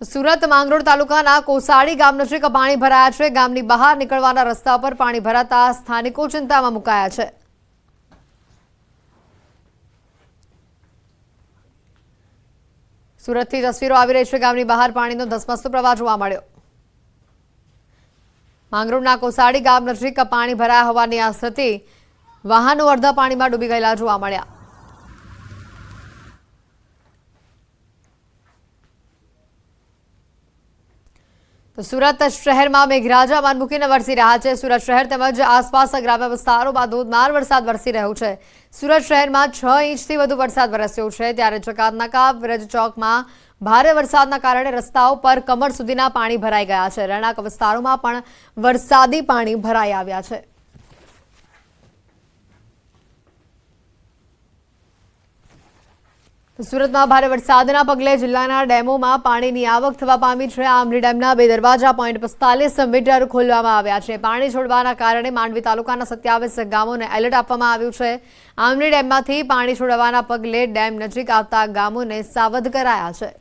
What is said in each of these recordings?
સુરત માંગરોળ તાલુકાના કોસાડી ગામ નજીક પાણી ભરાયા છે। ગામની બહાર નીકળવાના રસ્તા પર પાણી ભરાતા સ્થાનિકો ચિંતામાં મુકાયા છે। સુરતથી તસવીરો આવી રહી છે। ગામની બહાર પાણીનો ધસમસતો પ્રવાહ જોવા મળ્યો। માંગરોળના કોસાડી ગામ નજીક પાણી ભરાયા હોવાની આ સ્થિતિ, વાહનો અડધા પાણીમાં ડૂબી ગયેલા જોવા મળ્યા। તો સુરત શહેરમાં મેઘરાજા મૂકીને વરસી રહ્યા છે। સુરત શહેર તેમજ આસપાસના ગ્રામ્ય વિસ્તારોમાં ધોધમાર વરસાદ વરસી રહ્યો છે। સુરત શહેરમાં 6 ઇંચથી વધુ વરસાદ વરસ્યો છે, ત્યારે જકાતનાકા બ્રિજ ચોકમાં ભારે વરસાદના કારણે રસ્તાઓ પર કમર સુધીના પાણી ભરાઈ ગયા છે। રહેણાંક વિસ્તારોમાં પણ વરસાદી પાણી ભરાઈ આવ્યા છે। સુરતમાં ભારે વરસાદના પગલે જિલ્લાના ડેમોમાં પાણીની આવક થવા પામી છે। આમલી ડેમના 2 દરવાજા 0.45 મીટર ખોલવામાં આવ્યા છે। પાણી છોડવાના કારણે માંડવી તાલુકાના 27 ગામોને એલર્ટ આપવામાં આવ્યું છે। આમલી ડેમમાંથી પાણી છોડવાના પગલે ડેમ નજીક આવતા ગામોને સાવધ કરાયા છે।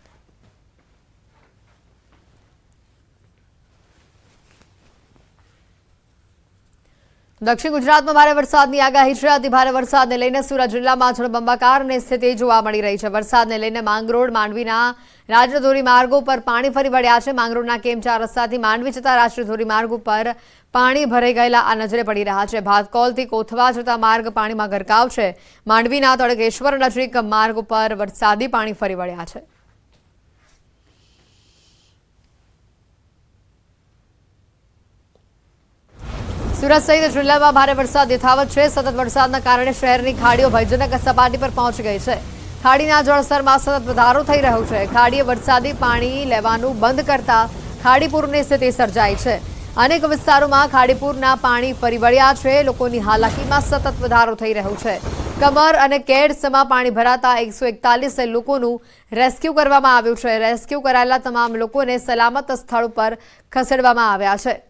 દક્ષિણ ગુજરાતમાં ભારે વરસાદની આગાહી છે। અતિ ભારે વરસાદને લઈને સુરત જિલ્લામાં જળબંબાકારની સ્થિતિ જોવા મળી રહી છે। વરસાદને લઈને માંગરોળ માંડવીના રાષ્ટ્રીય ધોરીમાર્ગો પર પાણી ફરી વળ્યા છે। માંગરોળના કેમ4 રસ્તાથી માંડવી જતા રાષ્ટ્રીય ધોરીમાર્ગ ઉપર પાણી ભરાઈ ગયેલા આ નજરે પડી રહ્યા છે। ભાતકોલથી કોથવા જતા માર્ગ પાણીમાં ગરકાવ છે। માંડવીના તડકેશ્વર નજીક માર્ગ ઉપર વરસાદી પાણી ફરી વળ્યા છે। સુરત સહિત જિલ્લામાં ભારે વરસાદ યથાવત છે। સતત વરસાદના કારણે શહેરની ખાડીઓ ભયજનક સપાટી પર પહોંચી ગઈ છે। ખાડીના જળસ્તરમાં સતત વધારો થઈ રહ્યો છે। ખાડીએ વરસાદી પાણી લેવાનું બંધ કરતા ખાડીપૂરની સ્થિતિ સર્જાઈ છે। અનેક વિસ્તારોમાં ખાડીપૂરના પાણી ફરી વળ્યા છે। લોકોની હાલાકીમાં સતત વધારો થઈ રહ્યો છે। કમર અને કેડસમાં પાણી ભરાતા 141 લોકોનું રેસ્ક્યુ કરવામાં આવ્યું છે। રેસ્ક્યુ કરાયેલા તમામ લોકોને સલામત સ્થળ પર ખસેડવામાં આવ્યા છે।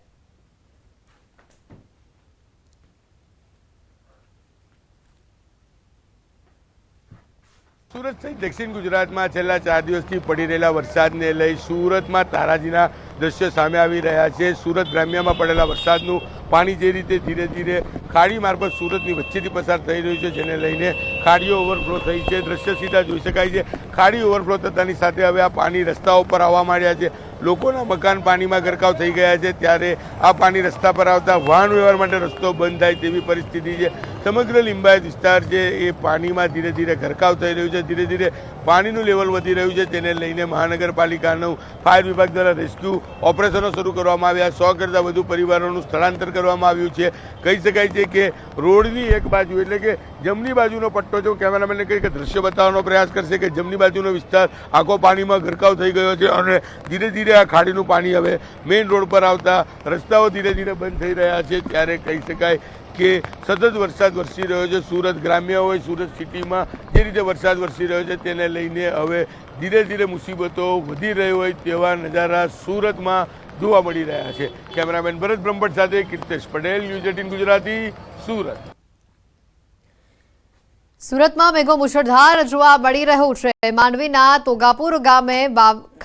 સુરત સહિત દક્ષિણ ગુજરાતમાં છેલ્લા 4 દિવસથી પડી રહેલા વરસાદને લઈ સુરતમાં તારાજીના દ્રશ્યો સામે આવી રહ્યા છે। સુરત ગ્રામ્યમાં પડેલા વરસાદનું પાણી જે રીતે ધીરે ધીરે ખાડી મારફત સુરતની વચ્ચેથી પસાર થઈ રહ્યું છે, જેને લઈને ખાડીઓ ઓવરફ્લો થઈ છે। દ્રશ્ય સીધા જોઈ શકાય છે। ખાડી ઓવરફ્લો થતાની સાથે હવે આ પાણી રસ્તાઓ પર આવવા માંડ્યા છે। લોકોના મકાન પાણીમાં ગરકાવ થઈ ગયા છે, ત્યારે આ પાણી રસ્તા પર આવતા વાહન વ્યવહાર માટે રસ્તો બંધ થાય તેવી પરિસ્થિતિ છે। સમગ્ર લિંબાયત વિસ્તાર છે એ પાણીમાં ધીરે ધીરે ગરકાવ થઈ રહ્યું છે। ધીરે ધીરે પાણીનું લેવલ વધી રહ્યું છે, તેને લઈને મહાનગરપાલિકાનું ફાયર વિભાગ દ્વારા રેસ્ક્યુ ઓપરેશનો શરૂ કરવામાં આવ્યા। 100 કરતાં વધુ પરિવારોનું સ્થળાંતર કરવામાં આવ્યું છે। કહી શકાય છે કે રોડની એક બાજુ એટલે કે જમણી બાજુનો પટ્ટો જો કેમેરામેનને કહી કે દ્રશ્ય બતાવવાનો પ્રયાસ કરશે કે જમણી બાજુનો વિસ્તાર આખો પાણીમાં ગરકાવ થઈ ગયો છે અને ધીરે ધીરે આ ખાડીનું પાણી હવે મેઇન રોડ પર આવતા રસ્તાઓ ધીરે ધીરે બંધ થઈ રહ્યા છે। ત્યારે કહી શકાય કે સતત વરસાદ વરસી રહ્યો છે। સુરત ગ્રામ્ય હોય, સુરત સિટીમાં જે રીતે વરસાદ વરસી રહ્યો છે તેને લઈને હવે ધીરે ધીરે મુસીબતો વધી રહી હોય તેવા નજારા સુરતમાં જોવા મળી રહ્યા છે। કેમેરામેન ભરત બ્રહ્મભટ્ટ સાથે કીર્તેશ પટેલ, ન્યૂઝ 18 ગુજરાતી, સુરત। સુરતમાં મેઘો મુશળધાર જોવા મળી રહ્યું છે। માંડવીના તોગાપુર ગામે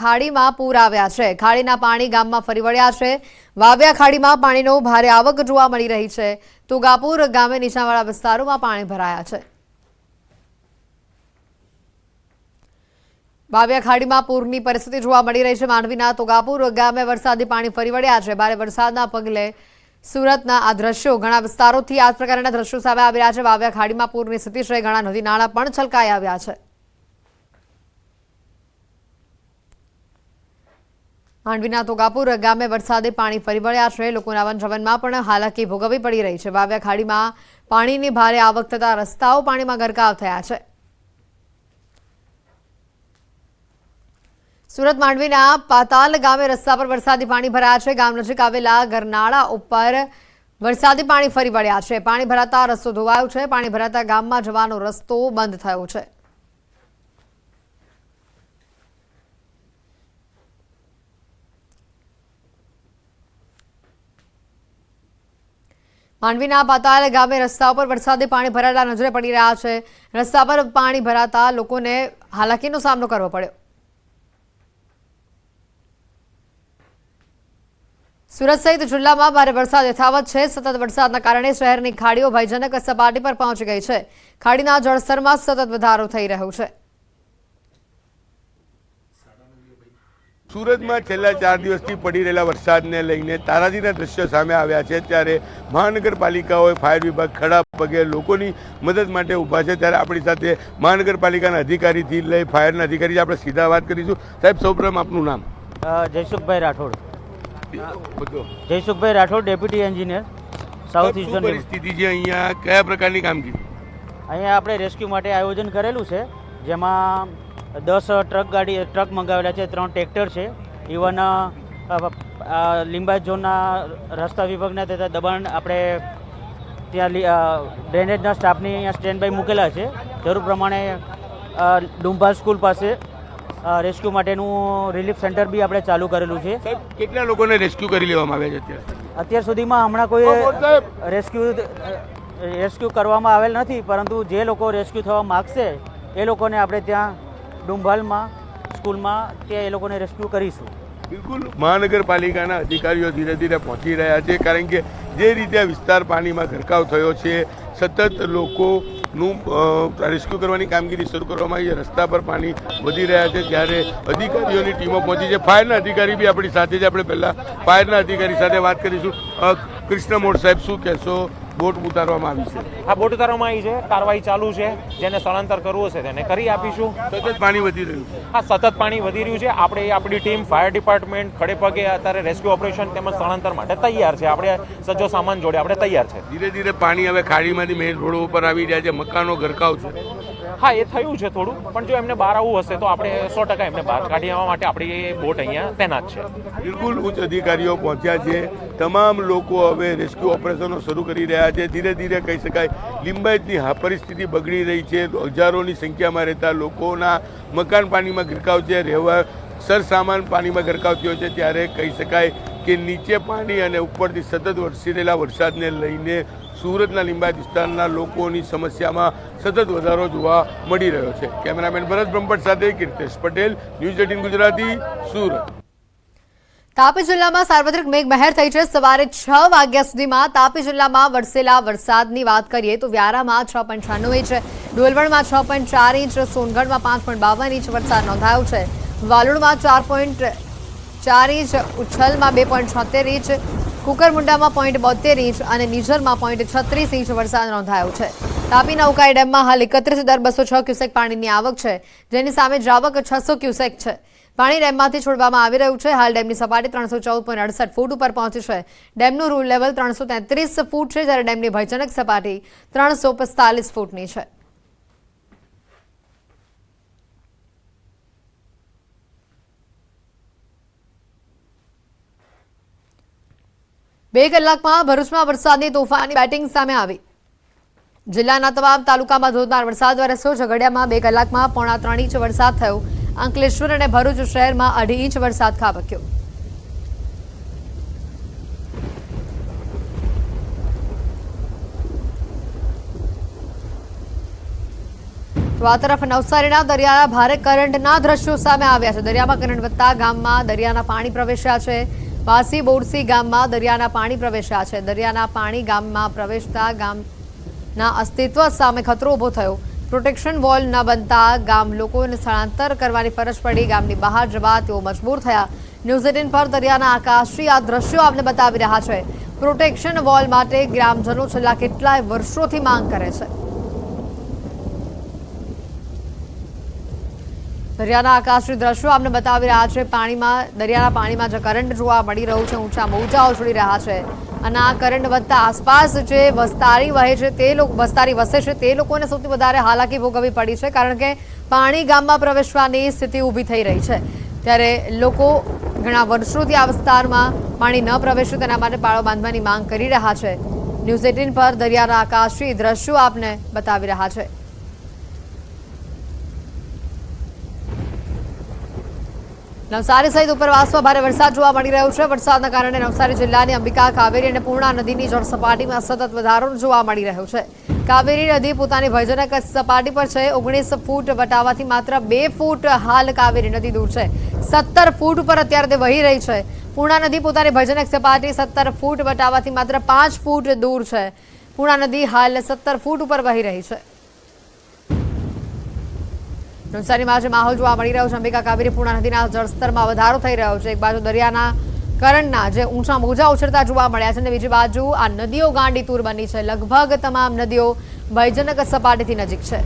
ખાડીમાં પૂર આવ્યા છે। ખાડીના પાણી ગામમાં ફરી વળ્યા છે। વાવ્યા ખાડીમાં પાણીનો ભારે આવક જોવા મળી રહી છે। તોગાપુર ગામે નીચાણવાળા વિસ્તારોમાં પાણી ભરાયા છે। વાવ્યા ખાડીમાં પૂરની પરિસ્થિતિ જોવા મળી રહી છે। માંડવીના તોગાપુર ગામે વરસાદી પાણી ફરી વળ્યા છે। ભારે વરસાદના પગલે સુરતના આ દ્રશ્યો ઘણા વિસ્તારોથી આ પ્રકારના દ્રશ્યો સામે આવી રહ્યા છે। વાવ્યા ખાડીમાં પૂરની સ્થિતિ છે। ઘણા નદી નાળા પણ છલકાઈ આવ્યા છે। માંડવીના તોગાપુર ગામે વરસાદી પાણી ફરી વળ્યા છે। લોકોના વનજવનમાં પણ હાલાકી ભોગવવી પડી રહી છે। વાવ્યા ખાડીમાં પાણીની ભારે આવક થતા રસ્તાઓ પાણીમાં ગરકાવ થયા છે। સુરત માંડવીના પાતાલ ગામે રસ્તા પર વરસાદી પાણી ભરાયા છે। ગામ નજીક આવેલા ગરનાળા ઉપર વરસાદી પાણી ફરી વળ્યા છે। પાણી ભરાતા રસ્તો ધોવાયો છે। પાણી ભરાતા ગામમાં જવાનો રસ્તો બંધ થયો છે। માંડવીના પાતાલ ગામે રસ્તા ઉપર વરસાદી પાણી ભરાયેલા નજરે પડી રહ્યા છે। રસ્તા પર પાણી ભરાતા લોકોને હાલાકીનો સામનો કરવો પડ્યો। સુરત સહિત જિલ્લામાં ભારે વરસાદ યથાવત છે। સતત વરસાદના કારણે શહેરની ખાડીઓ ભયજનક સપાટી પર પહોંચી ગઈ છે। ખાડીના જળસ્તરમાં સતત વધારો થઈ રહ્યો છે। સુરતમાં છેલ્લા 4 દિવસથી પડી રહેલા વરસાદને લઈને તારાજીના દ્રશ્યો સામે આવ્યા છે। ત્યારે મહાનગરપાલિકાઓએ ફાયર વિભાગ ખડા પગે લોકોની મદદ માટે ઊભા છે। ત્યારે આપણી સાથે મહાનગરપાલિકાના અધિકારીથી લઈ ફાયરના અધિકારી આપણે સીધા વાત કરીશું। સાહેબ, સૌપ્રથમ આપનું નામ? Jaysukhbhai Rathod. Jaysukhbhai Rathod, deputy engineer, south eastern. પરિસ્થિતિ છે અહીંયા, કયા પ્રકારની કામગીરી? અહીંયા આપણે રેસ્ક્યુ માટે આયોજન કરેલું છે, જેમાં 10 ટ્રક મંગાવેલા છે, 3 ટ્રેક્ટર છે। ઇવન લિંબાયત ઝોનના રસ્તા વિભાગના તથા દબાણ આપણે ત્યાં ડ્રેનેજના સ્ટાફની અહીંયા સ્ટેન્ડ બાય મૂકેલા છે। જરૂર પ્રમાણે ડુંભાલ સ્કૂલ પાસે રેસ્ક્યુ માટેનું રિલીફ સેન્ટર બી આપણે ચાલુ કરેલું છે। સાહેબ, કેટલા લોકોને રેસ્ક્યુ કરી લેવામાં આવ્યા છે અત્યાર સુધીમાં હમણાં કોઈ રેસ્ક્યુ કરવામાં આવેલ નથી, પરંતુ જે લોકો રેસ્ક્યુ થવા માગશે એ લોકોને આપણે ત્યાં ડુંભાલમાં સ્કૂલમાં ત્યાં એ લોકોને રેસ્ક્યુ કરીશું। બિલકુલ, મહાનગરપાલિકાના અધિકારીઓ ધીરે ધીરે પહોંચી રહ્યા છે, કારણ કે જે રીતે આ વિસ્તાર પાણીમાં ગરકાવ થયો છે, સતત લોકોનું રેસ્ક્યુ કરવાની કામગીરી શરૂ કરવામાં આવી છે। રસ્તા પર પાણી વધી રહ્યા છે, ત્યારે અધિકારીઓની ટીમો પહોંચી છે। ફાયરના અધિકારી બી આપણી સાથે છે। આપણે પહેલાં ફાયરના અધિકારી સાથે વાત કરીશું। કૃષ્ણ મોડ સાહેબ, શું કહેશો? બોટ ઉતારવામાં આવી છે? આ બોટ ઉતારવામાં આવી છે, કાર્યવાહી ચાલુ છે। જેને સ્થળાંતર કરવું હશે તેને કરી આપીશું। સતત પાણી વધી રહ્યું છે? હા, સતત પાણી વધી રહ્યું છે। આપણે આપણી ટીમ ફાયર ડિપાર્ટમેન્ટ ખડે પગે અત્યારે રેસ્ક્યુ ઓપરેશન તેમજ સ્થળાંતર માટે તૈયાર છે। આપણે સજ્જો સામાન જોડે આપણે તૈયાર છે। ધીરે ધીરે પાણી હવે ખાડીમાંથી મેઇન રોડ ઉપર આવી રહ્યા છે, મકાનો ગરકાવ છે। હા, એ થયું છે થોડું, પણ જો એમને બહાર આવવું હશે તો આપણે 100% એમને બહાર કાઢી આવવા માટે આપણી બોટ અહીંયા તૈનાત છે। બિલકુલ, ઉચ્ચ અધિકારીઓ પહોંચ્યા છે। તમામ લોકો હવે રેસ્ક્યુ ઓપરેશનો શરૂ કરી રહ્યા છે। ધીરે ધીરે કહી શકાય લિંબાયતની પરિસ્થિતિ બગડી રહી છે। હજારોની સંખ્યામાં રહેતા લોકોના મકાન પાણીમાં ગરકાવ છે, રહેવા સરસામાન પાણીમાં ગરકાવ થયો છે। ત્યારે કહી શકાય કે નીચે પાણી અને ઉપરથી સતત વરસી રહેલા વરસાદને લઈને સુરતના લિંબાયત વિસ્તારના લોકોની સમસ્યામાં સતત વધારો જોવા મળી રહ્યો છે। કેમેરામેન ભરત બ્રહ્મભટ્ટ સાથે કીર્તેશ પટેલ, ન્યૂઝ 18 ગુજરાતી, સુરત। તાપી જિલ્લામાં સાર્વત્રિક મેઘમહેર થઈ છે। સવારે 6 વાગ્યા સુધીમાં તાપી જિલ્લામાં વરસેલા વરસાદની વાત કરીએ તો વ્યારામાં 6.96 ઇંચ, ડોલવણમાં 6.4 ઇંચ, સોનગઢમાં 5.52 ઇંચ વરસાદ નોંધાયો છે। વાલોડમાં 4.4 ઇંચ, ઉચ્છલમાં 2.76 ઇંચ, કુકરમુંડામાં 0.72 ઇંચ અને નિઝરમાં 0.36 ઇંચ વરસાદ નોંધાયો છે। તાપીના ઉકાઈ ડેમમાં હાલ 31,206 ક્યુસેક પાણીની આવક છે, જેની સામે જાવક 600 ક્યુસેક છે। પાણી ડેમમાંથી છોડવામાં આવી રહ્યું છે। હાલ ડેમની સપાટી 314.68 ફૂટ ઉપર પહોંચી છે। ડેમનું રૂલ લેવલ 333 ફૂટ છે, જ્યારે ડેમની ભયજનક સપાટી 345 ફૂટની છે। બે કલાકમાં ભરૂચમાં વરસાદની તોફાની બેટિંગ સામે આવી। જિલ્લાના તમામ તાલુકામાં ધોધમાર વરસાદ વરસ્યો। ઝઘડિયામાં 2 કલાકમાં 3.25 ઇંચ વરસાદ થયો। અંકલેશ્વર અને ભરૂચ શહેરમાં 2.5 ઇંચ વરસાદ ખાબક્યો। તો આ તરફ નવસારીના દરિયાના ભારે કરંટના દ્રશ્યો સામે આવ્યા છે। દરિયામાં કરંટ વધતા ગામમાં દરિયાના પાણી પ્રવેશ્યા છે। વાસી બોરસી ગામમાં દરિયાના પાણી પ્રવેશ્યા છે। દરિયાના પાણી ગામમાં પ્રવેશતા ગામના અસ્તિત્વ સામે ખતરો ઊભો થયો। પ્રોટેક્શન વોલ ન બનતા ગામ લોકોને સ્થળાંતર કરવાની ફરજ પડી। ગામની બહાર જવા તેઓ મજબૂર થયા। ન્યૂઝ 18 પર દરિયાના આકાશથી આ દ્રશ્યો આપને બતાવી રહ્યા છે। પ્રોટેક્શન વોલ માટે ગ્રામજનો છેલ્લા કેટલાય વર્ષોથી માંગ કરે છે। દરિયાના આકાશથી દ્રશ્યો આપને બતાવી રહ્યા છે। દરિયાના પાણીમાં જે કરંટ જોવા મળી રહ્યું છે, ઊંચા મોજા ઉછળી રહ્યા છે અને આ કરંટ વધતા આસપાસ જે વસ્તારી વસે છે તે લોકોને સૌથી વધારે હાલાકી ભોગવવી પડી છે, કારણ કે પાણી ગામમાં પ્રવેશવાની સ્થિતિ ઊભી થઈ રહી છે। ત્યારે લોકો ઘણા વર્ષોથી આ વિસ્તારમાં પાણી ન પ્રવેશે તેના માટે પાળો બાંધવાની માંગ કરી રહ્યા છે। ન્યૂઝ 18 પર દરિયાના આકાશથી દ્રશ્યો આપને બતાવી રહ્યા છે। નવસારી સહિત ઉપરવાસમાં ભારે વરસાદ જોવા મળી રહ્યો છે। વરસાદના કારણે નવસારી જિલ્લાની અંબિકા, કાવેરી અને પૂર્ણા નદીની જળસપાટીમાં સતત વધારો જોવા મળી રહ્યો છે। કાવેરી નદી પોતાની ભયજનક સપાટી પર છે. 19 ફૂટ વટાવવાથી માત્ર 2 ફૂટ હાલ કાવેરી નદી દૂર છે. 17 ફૂટ ઉપર અત્યારે તે વહી રહી છે. પૂર્ણા નદી પોતાની ભયજનક સપાટી 17 ફૂટ વટાવવાથી માત્ર 5 ફૂટ દૂર છે. પૂર્ણા નદી હાલ 17 ફૂટ ઉપર વહી રહી છે. નવસારીમાં આજે માહોલ જોવા મળી રહ્યો છે. અંબિકા કાવેરી પૂર્ણા નદીના જળસ્તરમાં વધારો થઈ રહ્યો છે. એક બાજુ દરિયાના કરણના જે ઊંચા મોજા ઉછળતા જોવા મળ્યા છે અને બીજી બાજુ આ નદીઓ ગાંડીતુર બની છે. લગભગ તમામ નદીઓ ભયજનક સપાટીથી નજીક છે.